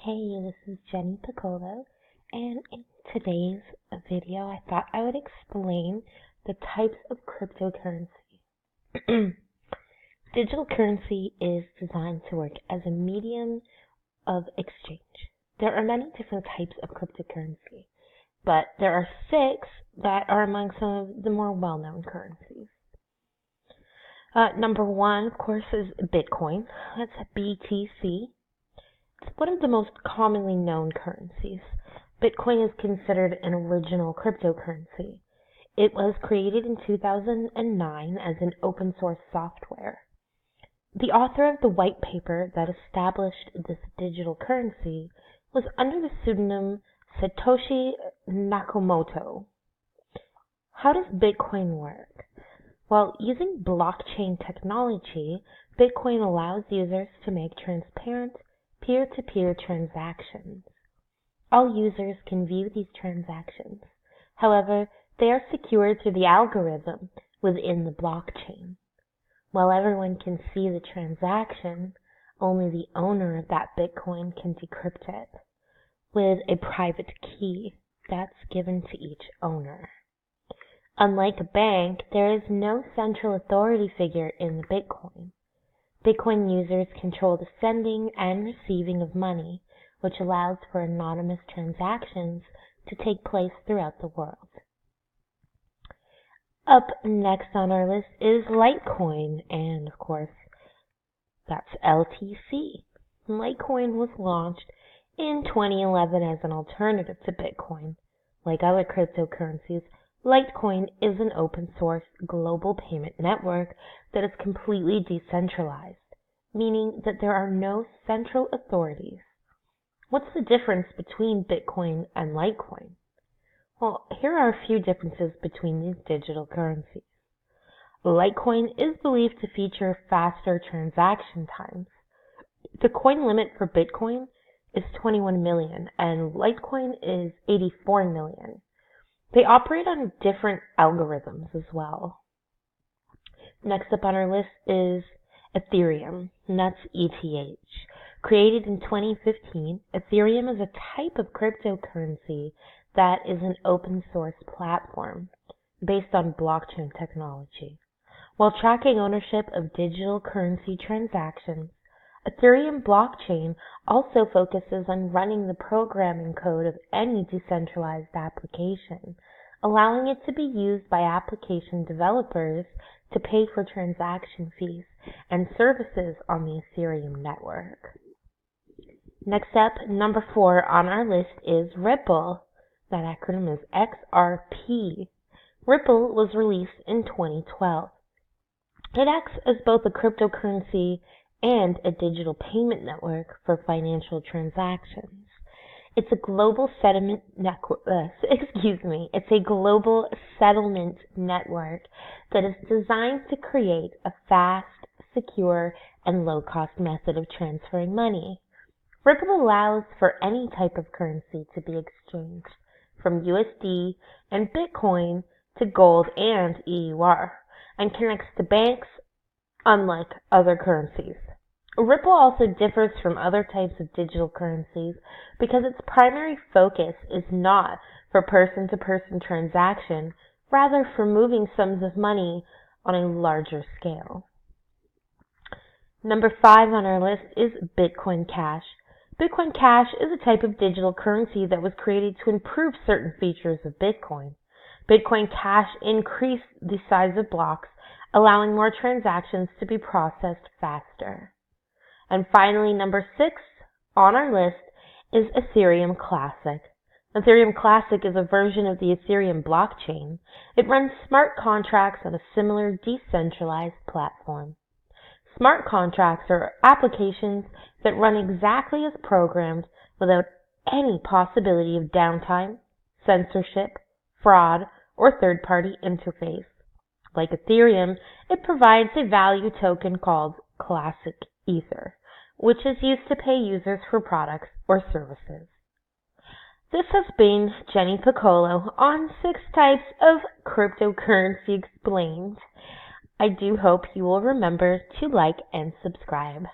Hey, this is Jenny Piccolo, and in today's video, I thought I would explain the types of cryptocurrency. Digital currency is designed to work as a medium of exchange. There are many different types of cryptocurrency, but there are 6 that are among some of the more well-known currencies. Number 1, of course, is Bitcoin. That's BTC. It's one of the most commonly known currencies. Bitcoin is considered an original cryptocurrency. It was created in 2009 as an open source software. The author of the white paper that established this digital currency was under the pseudonym Satoshi Nakamoto. How does Bitcoin work? Well, using blockchain technology, Bitcoin allows users to make transparent peer-to-peer transactions. All users can view these transactions. However, they are secured through the algorithm within the blockchain. While everyone can see the transaction, only the owner of that Bitcoin can decrypt it with a private key that's given to each owner. Unlike a bank, there is no central authority figure in the Bitcoin. Bitcoin users control the sending and receiving of money, which allows for anonymous transactions to take place throughout the world. Up next on our list is Litecoin, and of course, that's LTC. Litecoin was launched in 2011 as an alternative to Bitcoin. Like other cryptocurrencies, Litecoin is an open-source global payment network that is completely decentralized, meaning that there are no central authorities. What's the difference between Bitcoin and Litecoin? Well, here are a few differences between these digital currencies. Litecoin is believed to feature faster transaction times. The coin limit for Bitcoin is 21 million, and Litecoin is 84 million. They operate on different algorithms as well. Next up on our list is Ethereum, and that's ETH. Created in 2015, Ethereum is a type of cryptocurrency that is an open source platform based on blockchain technology. While tracking ownership of digital currency transactions, Ethereum blockchain also focuses on running the programming code of any decentralized application, allowing it to be used by application developers to pay for transaction fees and services on the Ethereum network. Next up, number 4 on our list is Ripple. That acronym is XRP. Ripple was released in 2012. It acts as both a cryptocurrency and a digital payment network for financial transactions. It's a global settlement network. It's a global settlement network that is designed to create a fast, secure, and low-cost method of transferring money. Ripple allows for any type of currency to be exchanged, from USD and Bitcoin to gold and EUR, and connects to banks, unlike other currencies. Ripple also differs from other types of digital currencies because its primary focus is not for person-to-person transaction, rather for moving sums of money on a larger scale. Number 5 on our list is Bitcoin Cash. Bitcoin Cash is a type of digital currency that was created to improve certain features of Bitcoin. Bitcoin Cash increased the size of blocks, allowing more transactions to be processed faster. And finally, number 6 on our list is Ethereum Classic. Ethereum Classic is a version of the Ethereum blockchain. It runs smart contracts on a similar decentralized platform. Smart contracts are applications that run exactly as programmed without any possibility of downtime, censorship, fraud, or third-party interface. Like Ethereum, it provides a value token called Classic Ether, which is used to pay users for products or services. This has been Jenny Piccolo on 6 types of cryptocurrency explained. I do hope you will remember to like and subscribe.